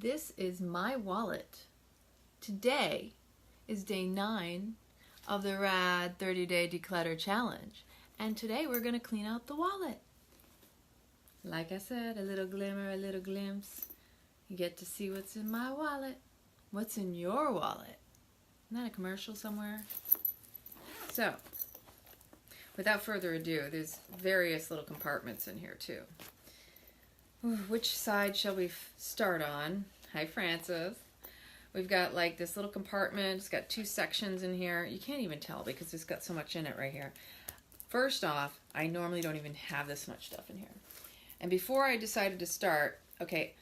This is my wallet. Today is day 9 of the RAD 30-day declutter challenge. And today we're going to clean out the wallet. Like I said, a little glimmer, a little glimpse. You get to see what's in my wallet. What's in your wallet? Isn't that a commercial somewhere? So, without further ado, there's various little compartments in here too. Ooh, which side shall we start on? Hi, Francis. We've got like this little compartment. It's got 2 sections in here. You can't even tell because it's got so much in it right here. First off, I normally don't even have this much stuff in here. And before I decided to start, okay,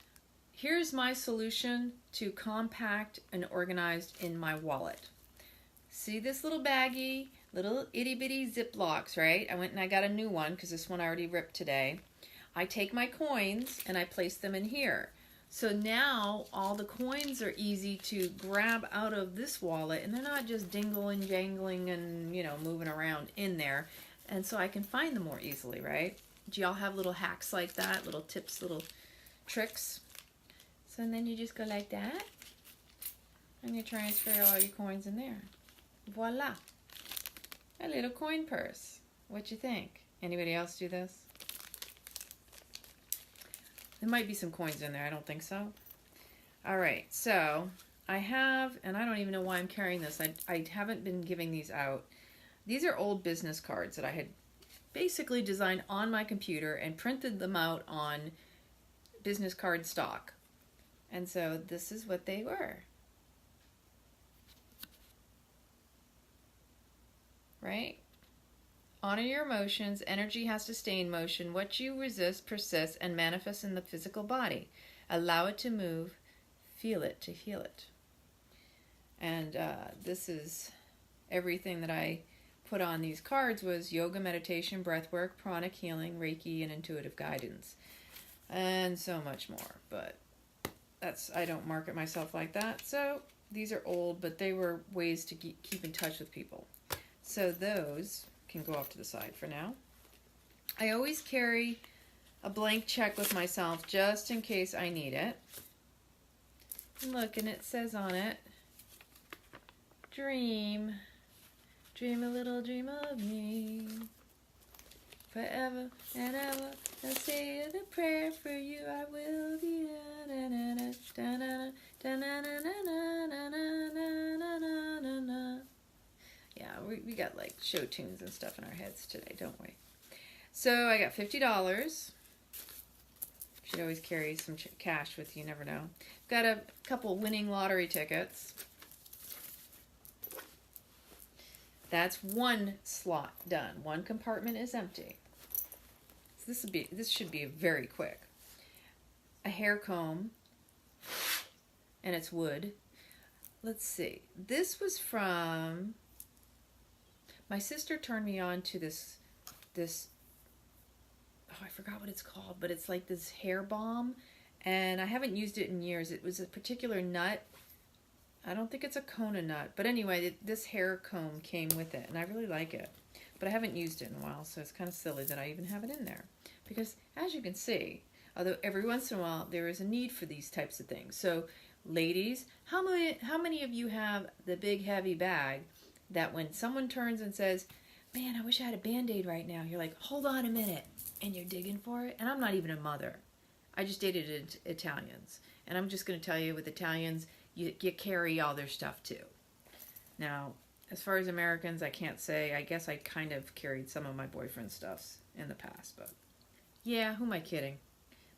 here's my solution to compact and organized in my wallet. See this little baggie, little itty bitty Ziplocs, right? I went and I got a new one because this one I already ripped today. I take my coins and I place them in here. So now all the coins are easy to grab out of this wallet and they're not just dingling, jangling and, you know, moving around in there. And so I can find them more easily, right? Do y'all have little hacks like that? Little tips, little tricks? So then you just go like that and you transfer all your coins in there. Voila. A little coin purse. What you think? Anybody else do this? There might be some coins in there. I don't think so. All right, so I have, and I don't even know why I'm carrying this. I haven't been giving these out. These are old business cards that I had basically designed on my computer and printed them out on business card stock. And so this is what they were. Right? Honor your emotions. Energy has to stay in motion. What you resist persists and manifests in the physical body. Allow it to move. Feel it to heal it. And this is everything that I put on these cards was yoga, meditation, breathwork, pranic healing, Reiki, and intuitive guidance. And so much more. But I don't market myself like that. So these are old, but they were ways to keep in touch with people. So those can go off to the side for now. I always carry a blank check with myself just in case I need it. And look, and it says on it, dream, dream a little dream of me, forever and ever, I'll say the prayer for you, I will be yeah, we got like show tunes and stuff in our heads today, don't we? So I got $50. Should always carry some cash with you, never know. Got a couple winning lottery tickets. That's one slot done. One compartment is empty. So this should be very quick. A hair comb, and it's wood. Let's see. This was from my sister turned me on to this, oh, I forgot what it's called, but it's like this hair balm, and I haven't used it in years. It was a particular nut. I don't think it's a Kona nut, but anyway, this hair comb came with it, and I really like it, but I haven't used it in a while, so it's kind of silly that I even have it in there, because as you can see, although every once in a while there is a need for these types of things. So ladies, how many of you have the big heavy bag that when someone turns and says, man, I wish I had a Band-Aid right now, you're like, hold on a minute, and you're digging for it? And I'm not even a mother. I just dated Italians. And I'm just going to tell you, with Italians, you carry all their stuff too. Now, as far as Americans, I can't say. I guess I kind of carried some of my boyfriend's stuffs in the past. But yeah, who am I kidding?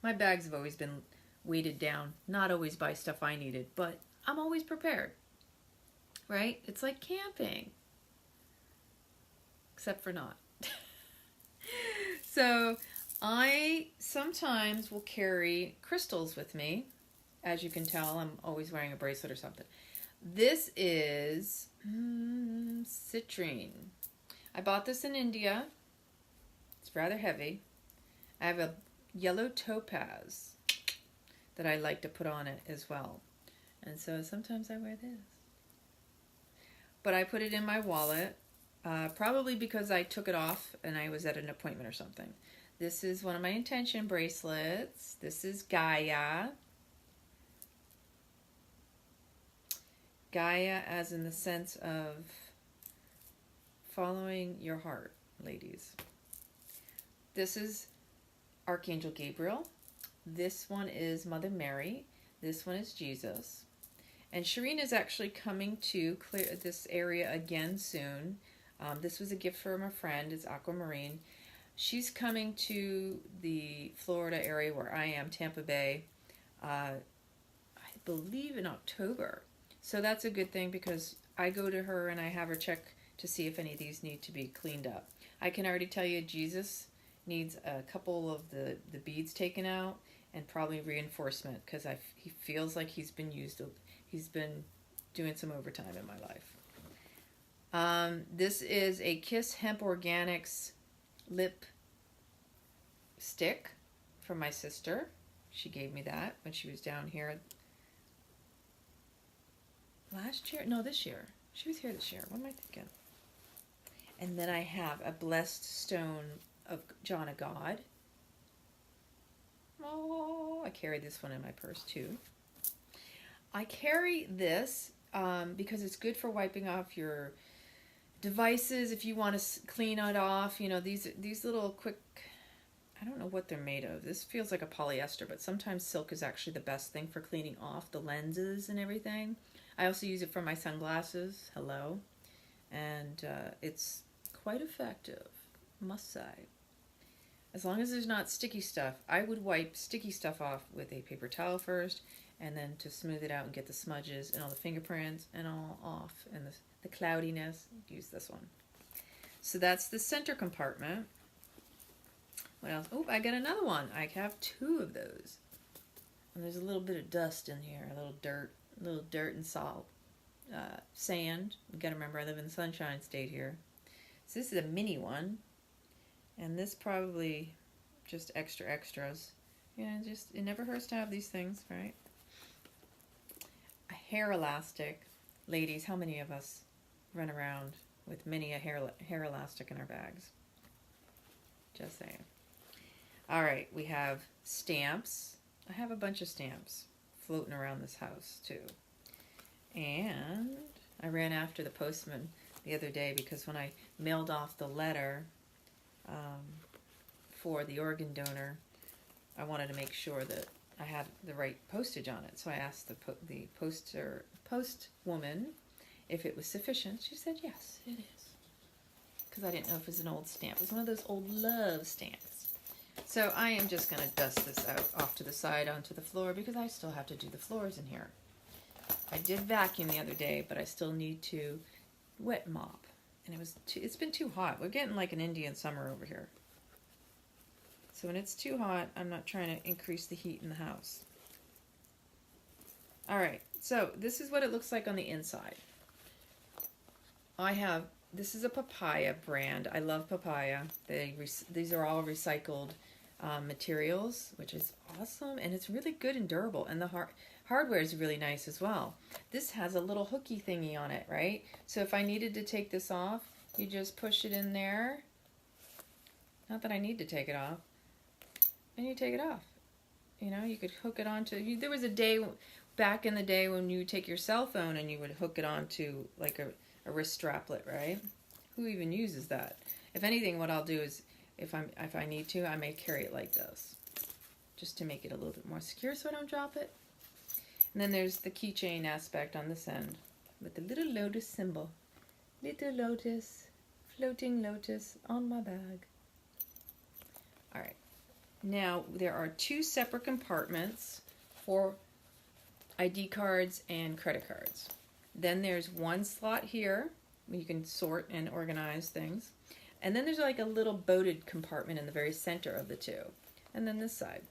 My bags have always been weighted down. Not always by stuff I needed, but I'm always prepared. Right? It's like camping. Except for not. So I sometimes will carry crystals with me. As you can tell, I'm always wearing a bracelet or something. This is citrine. I bought this in India. It's rather heavy. I have a yellow topaz that I like to put on it as well. And so sometimes I wear this. But I put it in my wallet, probably because I took it off and I was at an appointment or something. This is one of my intention bracelets. This is Gaia. Gaia as in the sense of following your heart, ladies. This is Archangel Gabriel. This one is Mother Mary. This one is Jesus. And Shireen is actually coming to clear this area again soon. This was a gift from a friend. It's Aquamarine. She's coming to the Florida area where I am, Tampa Bay, I believe in October. So that's a good thing because I go to her and I have her check to see if any of these need to be cleaned up. I can already tell you Jesus needs a couple of the beads taken out and probably reinforcement because he feels like he's been doing some overtime in my life. This is a Kiss Hemp Organics lip stick from my sister. She gave me that when she was down here last year. No, this year. She was here this year. What am I thinking? And then I have a blessed stone of John of God. Oh, I carry this one in my purse too. I carry this because it's good for wiping off your devices if you want to clean it off. You know, these little quick, I don't know what they're made of. This feels like a polyester, but sometimes silk is actually the best thing for cleaning off the lenses and everything. I also use it for my sunglasses. Hello. And it's quite effective, must say. As long as there's not sticky stuff. I would wipe sticky stuff off with a paper towel first, and then to smooth it out and get the smudges and all the fingerprints and all off, and the cloudiness, use this one. So that's the center compartment. What else? Oh, I got another one. I have two of those. And there's a little bit of dust in here, a little dirt and salt. Sand. You gotta remember I live in the Sunshine State here. So this is a mini one. And this probably just extras. You know, it never hurts to have these things, right? A hair elastic. Ladies, how many of us run around with many a hair elastic in our bags? Just saying. All right, we have stamps. I have a bunch of stamps floating around this house too. And I ran after the postman the other day because when I mailed off the letter for the organ donor, I wanted to make sure that I had the right postage on it. So I asked the postwoman if it was sufficient. She said, yes, it is. Because I didn't know if it was an old stamp. It was one of those old love stamps. So I am just going to dust this out off to the side onto the floor because I still have to do the floors in here. I did vacuum the other day, but I still need to wet mop. And it's been too hot. We're getting like an Indian summer over here. So when it's too hot, I'm not trying to increase the heat in the house. All right, so this is what it looks like on the inside. This is a Papaya brand. I love Papaya. These are all recycled materials, which is awesome, and it's really good and durable, and the hardware is really nice as well. This has a little hooky thingy on it, right? So if I needed to take this off, you just push it in there. Not that I need to take it off. And you take it off. You know, you could hook it onto... There was a day back in the day when you would take your cell phone and you would hook it onto like a wrist straplet, right? Who even uses that? If anything, what I'll do is, if I need to, I may carry it like this, just to make it a little bit more secure so I don't drop it. And then there's the keychain aspect on this end with the little lotus symbol. Little lotus, floating lotus on my bag. All right. Now, there are two separate compartments for ID cards and credit cards. Then there's one slot here where you can sort and organize things. And then there's like a little boated compartment in the very center of the two. And then this side.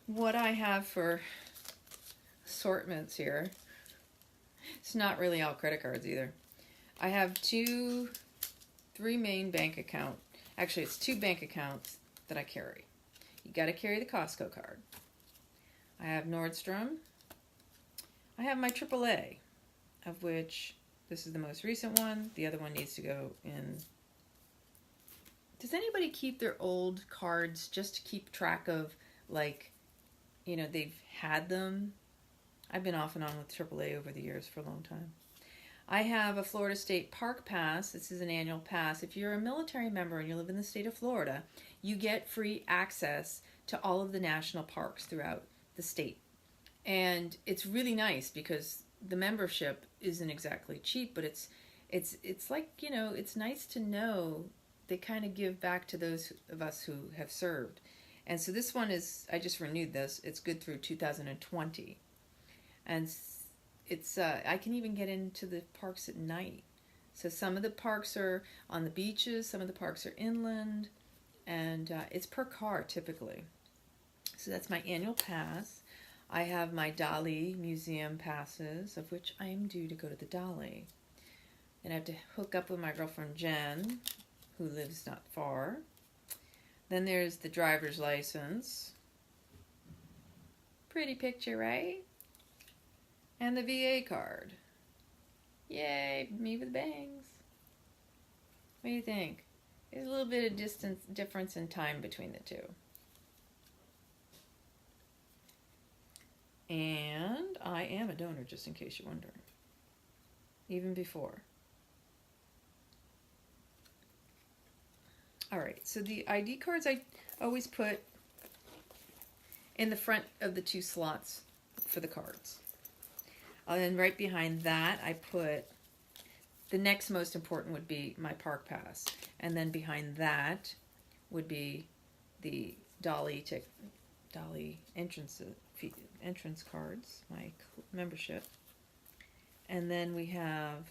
What I have for assortments here, it's not really all credit cards either. I have three main bank accounts. Actually, it's two bank accounts that I carry. You got to carry the Costco card. I have Nordstrom. I have my AAA, of which this is the most recent one. The other one needs to go in. Does anybody keep their old cards just to keep track of, like, you know, they've had them? I've been off and on with AAA over the years for a long time. I have a Florida State Park Pass. This is an annual pass. If you're a military member and you live in the state of Florida, you get free access to all of the national parks throughout the state. And it's really nice because the membership isn't exactly cheap, but it's like, you know, it's nice to know they kind of give back to those of us who have served. And so this one is, I just renewed this. It's good through 2020. And it's I can even get into the parks at night. So some of the parks are on the beaches, some of the parks are inland, and it's per car typically. So that's my annual pass. I have my Dali museum passes, of which I am due to go to the Dali. And I have to hook up with my girlfriend Jen, who lives not far. Then there's the driver's license. Pretty picture, right? And the VA card. Yay, me with bangs. What do you think? There's a little bit of difference in time between the two. And I am a donor, just in case you're wondering. Even before. Alright, so the ID cards I always put in the front of the two slots for the cards. And then right behind that, I put, the next most important would be my park pass. And then behind that would be the Dali entrance cards, my membership. And then we have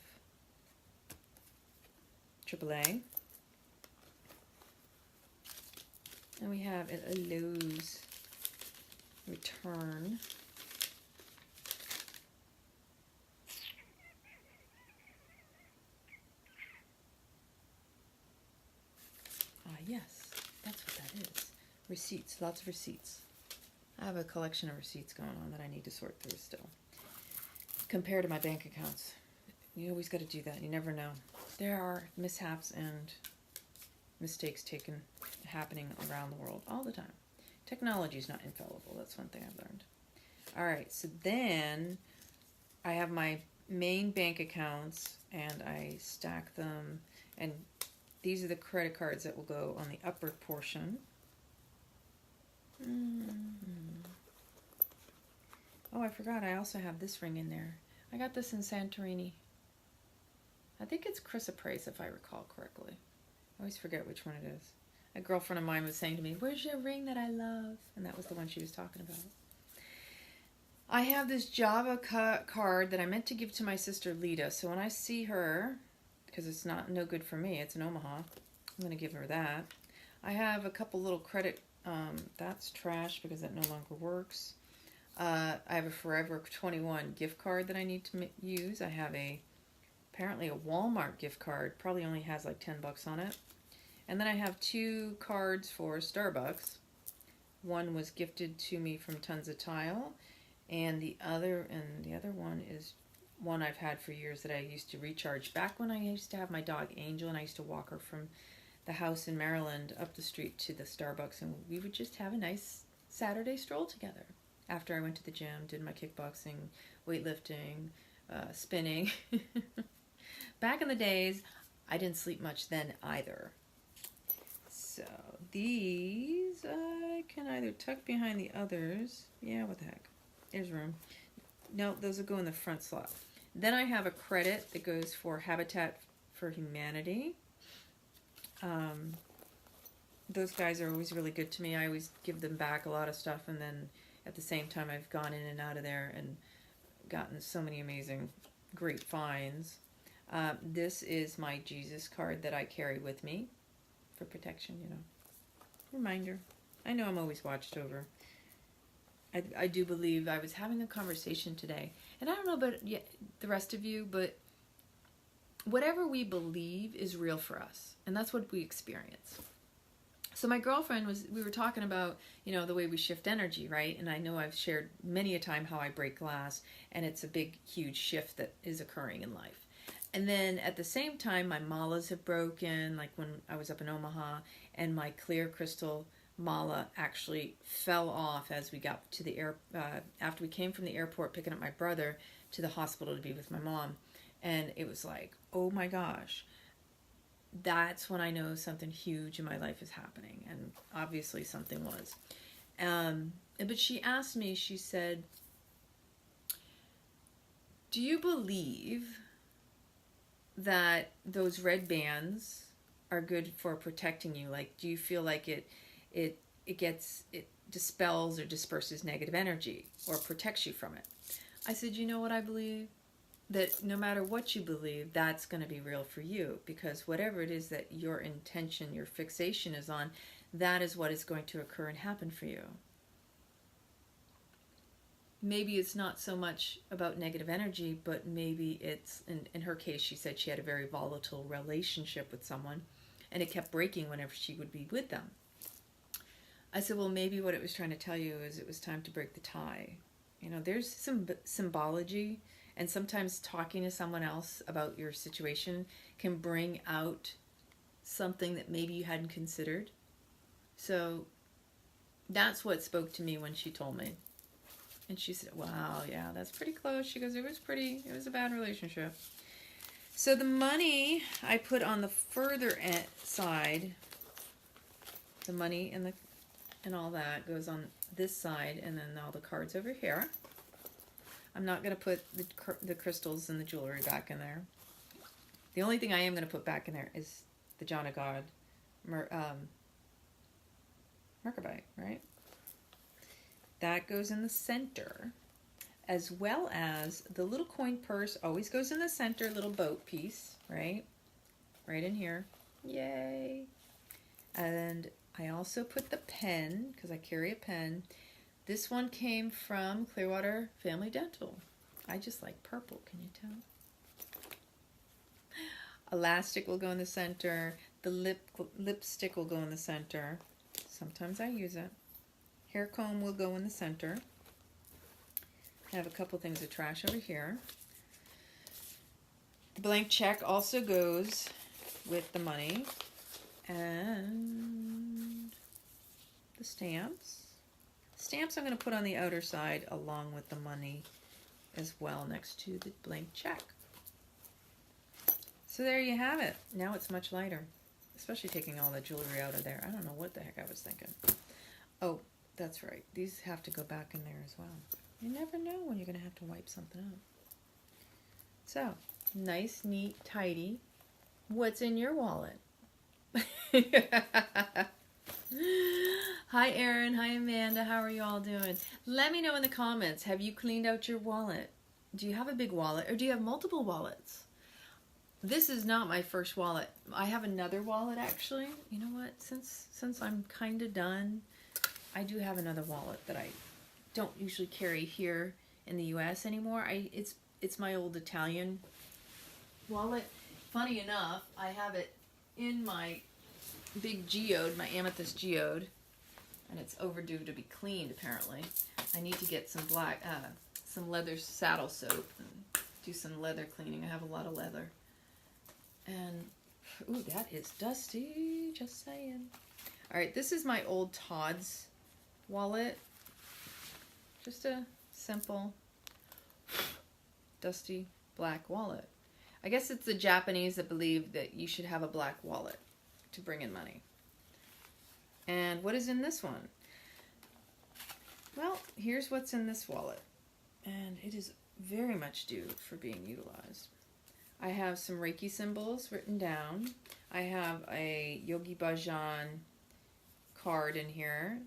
AAA. And we have a Lowe's return. Yes, that's what that is. Receipts, lots of receipts. I have a collection of receipts going on that I need to sort through still. Compared to my bank accounts. You always got to do that. You never know. There are mishaps and mistakes happening around the world all the time. Technology is not infallible. That's one thing I've learned. All right, so then I have my main bank accounts and I stack them, and these are the credit cards that will go on the upper portion. Oh, I forgot. I also have this ring in there. I got this in Santorini. I think it's chrysoprase, if I recall correctly. I always forget which one it is. A girlfriend of mine was saying to me, "Where's your ring that I love?" And that was the one she was talking about. I have this Java card that I meant to give to my sister Lita. So when I see her, because it's no good for me, it's in Omaha, I'm going to give her that. I have a couple little credit, that's trash because that no longer works. I have a Forever 21 gift card that I need to use. I have apparently a Walmart gift card, probably only has like $10 on it. And then I have 2 cards for Starbucks. One was gifted to me from Tons of Tile, and the other one is one I've had for years that I used to recharge back when I used to have my dog Angel, and I used to walk her from the house in Maryland up the street to the Starbucks, and we would just have a nice Saturday stroll together after I went to the gym, did my kickboxing, weightlifting, spinning. Back in the days, I didn't sleep much then either. So these I can either tuck behind the others. Yeah, what the heck. There's room. No, those will go in the front slot. Then I have a credit that goes for Habitat for Humanity. Those guys are always really good to me. I always give them back a lot of stuff, and then at the same time I've gone in and out of there and gotten so many amazing, great finds. This is my Jesus card that I carry with me for protection, you know. Reminder. I know I'm always watched over. I do believe, I was having a conversation today, and I don't know about the rest of you, but whatever we believe is real for us, and that's what we experience. So my girlfriend we were talking about, you know, the way we shift energy, right? And I know I've shared many a time how I break glass, and it's a big, huge shift that is occurring in life. And then at the same time, my malas have broken, like when I was up in Omaha, and my clear crystal mala actually fell off as we got to the after we came from the airport picking up my brother to the hospital to be with my mom. And it was like, oh my gosh, that's when I know something huge in my life is happening. And obviously something was. But she asked me, she said, do you believe that those red bands are good for protecting you? Like, do you feel like it dispels or disperses negative energy or protects you from it? I said, you know what I believe? That no matter what you believe, that's going to be real for you, because whatever it is that your intention, your fixation is on, that is what is going to occur and happen for you. Maybe it's not so much about negative energy, but maybe it's, in her case, she said she had a very volatile relationship with someone, and it kept breaking whenever she would be with them. I said, well, maybe what it was trying to tell you is it was time to break the tie. You know, there's some symbology, and sometimes talking to someone else about your situation can bring out something that maybe you hadn't considered. So that's what spoke to me when she told me. And she said, wow, yeah, that's pretty close. She goes, it was a bad relationship. So the money I put on the further side, the money and all that goes on this side, and then all the cards over here. I'm not going to put the crystals and the jewelry back in there. The only thing I am going to put back in there is the John of God Merkabite, right? That goes in the center, as well as the little coin purse always goes in the center, little boat piece, right? Right in here. Yay! And I also put the pen, because I carry a pen. This one came from Clearwater Family Dental. I just like purple, can you tell? Elastic will go in the center. The lipstick will go in the center. Sometimes I use it. Hair comb will go in the center. I have a couple things of trash over here. The blank check also goes with the money. And the stamps. Stamps I'm going to put on the outer side along with the money as well, next to the blank check. So there you have it. Now it's much lighter, especially taking all the jewelry out of there. I don't know what the heck I was thinking. Oh, that's right. These have to go back in there as well. You never know when you're going to have to wipe something out. So, nice, neat, tidy. What's in your wallet? Hi Erin, hi Amanda, how are you all doing? Let me know in the comments, have you cleaned out your wallet? Do you have a big wallet, or do you have multiple wallets? This is not my first wallet. I have another wallet actually. You know what, since I'm kind of done, I do have another wallet that I don't usually carry here in the US anymore. It's my old Italian wallet. Funny enough, I have it in my big geode, my amethyst geode, and it's overdue to be cleaned apparently. I need to get some some leather saddle soap and do some leather cleaning. I have a lot of leather. And, ooh, that is dusty, just saying. Alright, this is my old Todd's wallet. Just a simple, dusty black wallet. I guess it's the Japanese that believe that you should have a black wallet to bring in money. And what is in this one? Well, here's what's in this wallet. And it is very much due for being utilized. I have some Reiki symbols written down. I have a Yogi Bhajan card in here.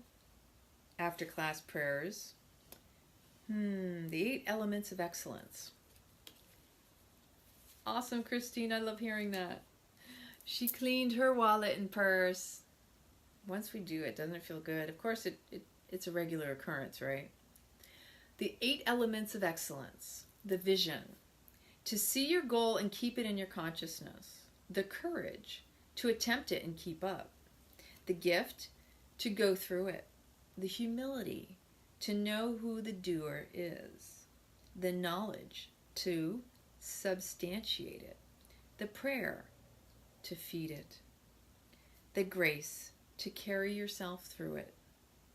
After class prayers. The 8 elements of excellence. Awesome, Christine. I love hearing that. She cleaned her wallet and purse. Once we do it, doesn't it feel good? Of course, it's a regular occurrence, right? The 8 elements of excellence. The vision. To see your goal and keep it in your consciousness. The courage to attempt it and keep up. The gift to go through it. The humility to know who the doer is. The knowledge to substantiate it. The prayer to feed it. The grace to carry yourself through it,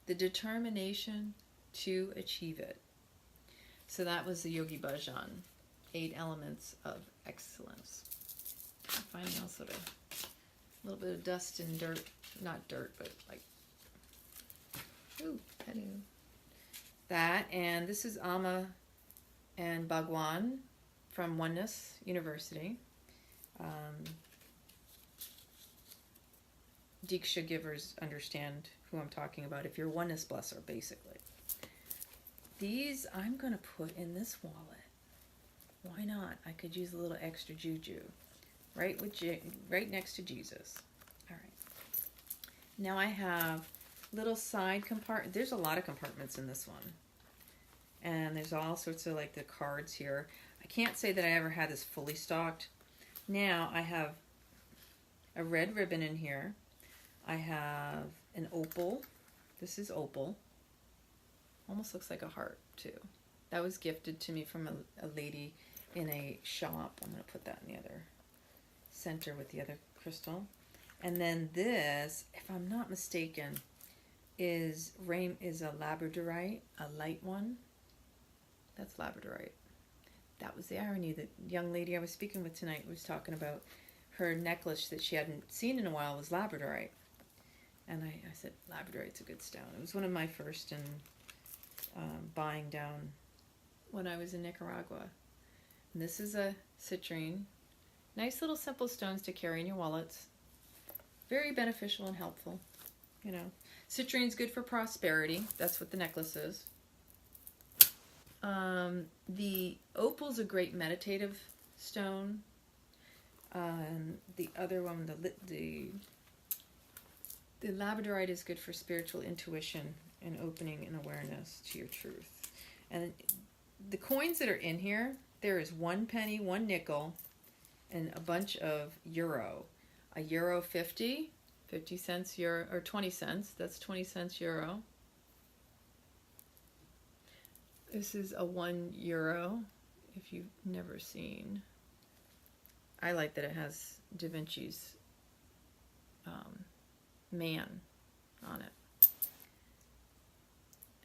the determination to achieve it. So that was the Yogi Bhajan, 8 elements of excellence. I'm finding also a little bit of dust and dirt, not dirt, but like, ooh, hello. That, and this is Amma and Bhagwan from Oneness University. Diksha givers understand who I'm talking about if you're Oneness blesser, basically. These I'm going to put in this wallet. Why not? I could use a little extra juju. Right next to Jesus. All right. Now I have little side compartment. There's a lot of compartments in this one. And there's all sorts of like the cards here. I can't say that I ever had this fully stocked. Now I have a red ribbon in here. I have an opal. This is opal. Almost looks like a heart too. That was gifted to me from a lady in a shop. I'm going to put that in the other center with the other crystal. And then this, if I'm not mistaken, is a labradorite, a light one. That's labradorite. That was the irony. The young lady I was speaking with tonight was talking about her necklace that she hadn't seen in a while was labradorite. And I said, labradorite's a good stone. It was one of my first in buying down when I was in Nicaragua. And this is a citrine. Nice little simple stones to carry in your wallets. Very beneficial and helpful. You know, citrine's good for prosperity. That's what the necklace is. The opal's a great meditative stone. The other one, the labradorite is good for spiritual intuition and opening and awareness to your truth. And the coins that are in here, there is 1 penny, 1 nickel, and a bunch of euro. A euro 50 cents euro, or 20 cents. That's 20 cents euro. This is a 1 euro, if you've never seen. I like that it has Da Vinci's man on it.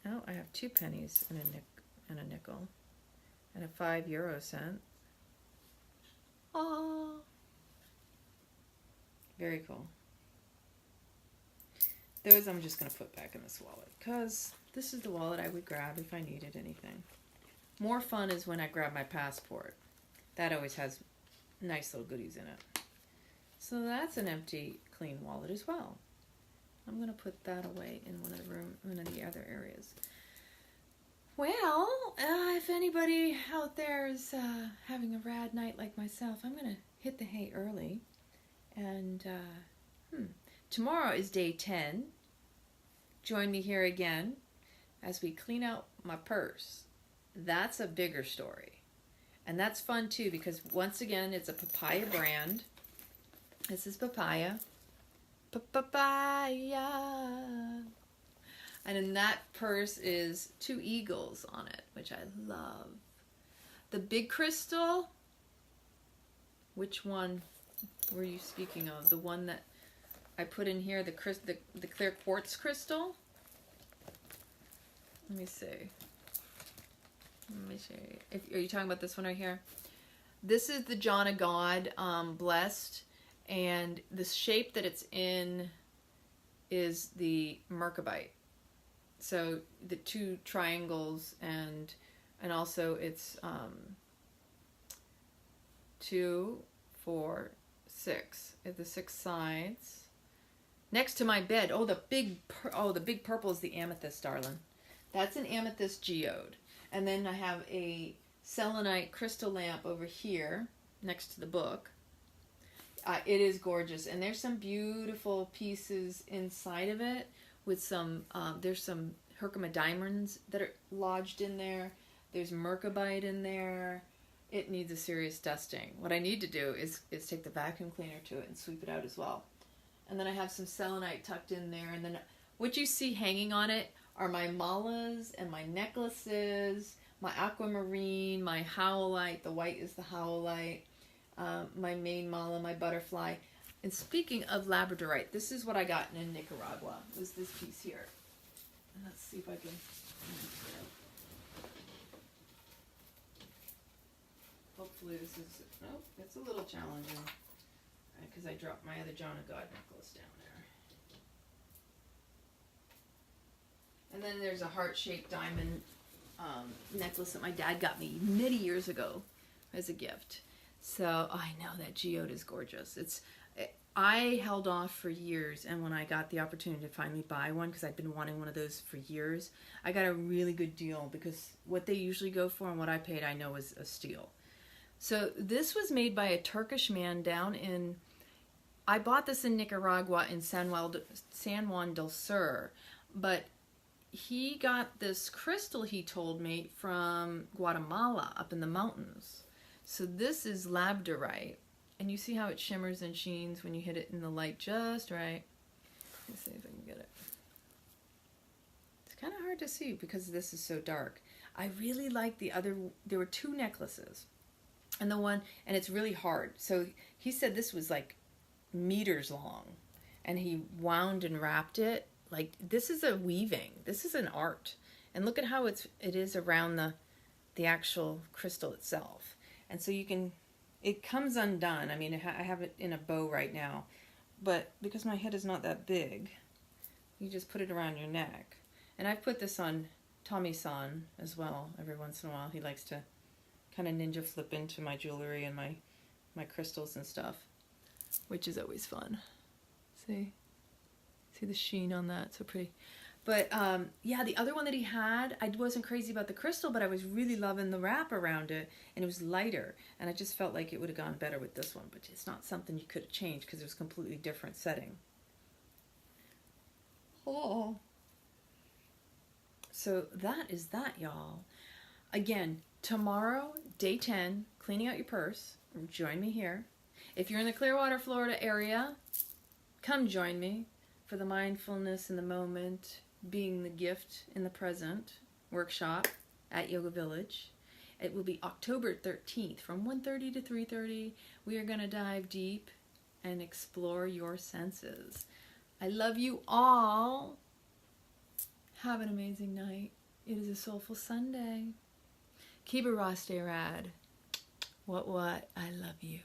Oh, I have 2 pennies and a nickel, and a 5 euro cent. Oh, very cool. Those I'm just going to put back in this wallet, because this is the wallet I would grab if I needed anything. More fun is when I grab my passport. That always has nice little goodies in it. So that's an empty, clean wallet as well. I'm going to put that away in one of the other areas. Well, if anybody out there is having a rad night like myself, I'm going to hit the hay early. And tomorrow is day 10. Join me here again as we clean out my purse. That's a bigger story. And that's fun too, because once again, it's a papaya brand. This is papaya. Papaya. And in that purse is 2 eagles on it, which I love. The big crystal, which one were you speaking of? The one that I put in here, the clear quartz crystal? Let me see. Are you talking about this one right here? This is the John of God, blessed, and the shape that it's in is the Merkabite. So the 2 triangles, and also it's 2, 4, 6. The 6 sides. Next to my bed. Oh, the big purple is the amethyst, darling. That's an amethyst geode. And then I have a selenite crystal lamp over here next to the book. It is gorgeous, and there's some beautiful pieces inside of it with some, there's some Herkimer diamonds that are lodged in there. There's Merkabite in there. It needs a serious dusting. What I need to do is take the vacuum cleaner to it and sweep it out as well. And then I have some selenite tucked in there, and then what you see hanging on it are my malas and my necklaces, my aquamarine, my howlite. The white is the howlite. My main mala, my butterfly. And speaking of labradorite, this is what I got in Nicaragua. It was this piece here. And let's see if I can. Hopefully this is. Nope, it's a little challenging because I dropped my other John of God necklace down there. And then there's a heart-shaped diamond necklace that my dad got me many years ago as a gift. So I know that geode is gorgeous. I held off for years, and when I got the opportunity to finally buy one, because I'd been wanting one of those for years, I got a really good deal because what they usually go for and what I paid I know is a steal. So this was made by a Turkish man down in, I bought this in Nicaragua in San Juan del Sur, but he got this crystal, he told me, from Guatemala up in the mountains. So this is labradorite. And you see how it shimmers and sheens when you hit it in the light just right. Let's see if I can get it. It's kind of hard to see because this is so dark. I really like the other, there were two necklaces. And it's really hard. So he said this was like meters long. And he wound and wrapped it. Like, this is a weaving. This is an art. And look at how it is around the actual crystal itself. And so you can, it comes undone. I mean, I have it in a bow right now, but because my head is not that big, you just put it around your neck. And I've put this on Tommy-san as well every once in a while. He likes to kind of ninja flip into my jewelry and my crystals and stuff, which is always fun. See the sheen on that? So pretty. But yeah, the other one that he had, I wasn't crazy about the crystal, but I was really loving the wrap around it, and it was lighter, and I just felt like it would have gone better with this one, but it's not something you could have changed because it was a completely different setting. Oh. So that is that, y'all. Again, tomorrow, day 10, cleaning out your purse. Join me here. If you're in the Clearwater, Florida area, come join me for the mindfulness in the moment, being the gift in the present workshop at Yoga Village. It will be October 13th from 1:30 to 3:30. We are going to dive deep and explore your senses. I love you all. Have an amazing night. It is a soulful Sunday. Keep it raw, stay rad. What? I love you.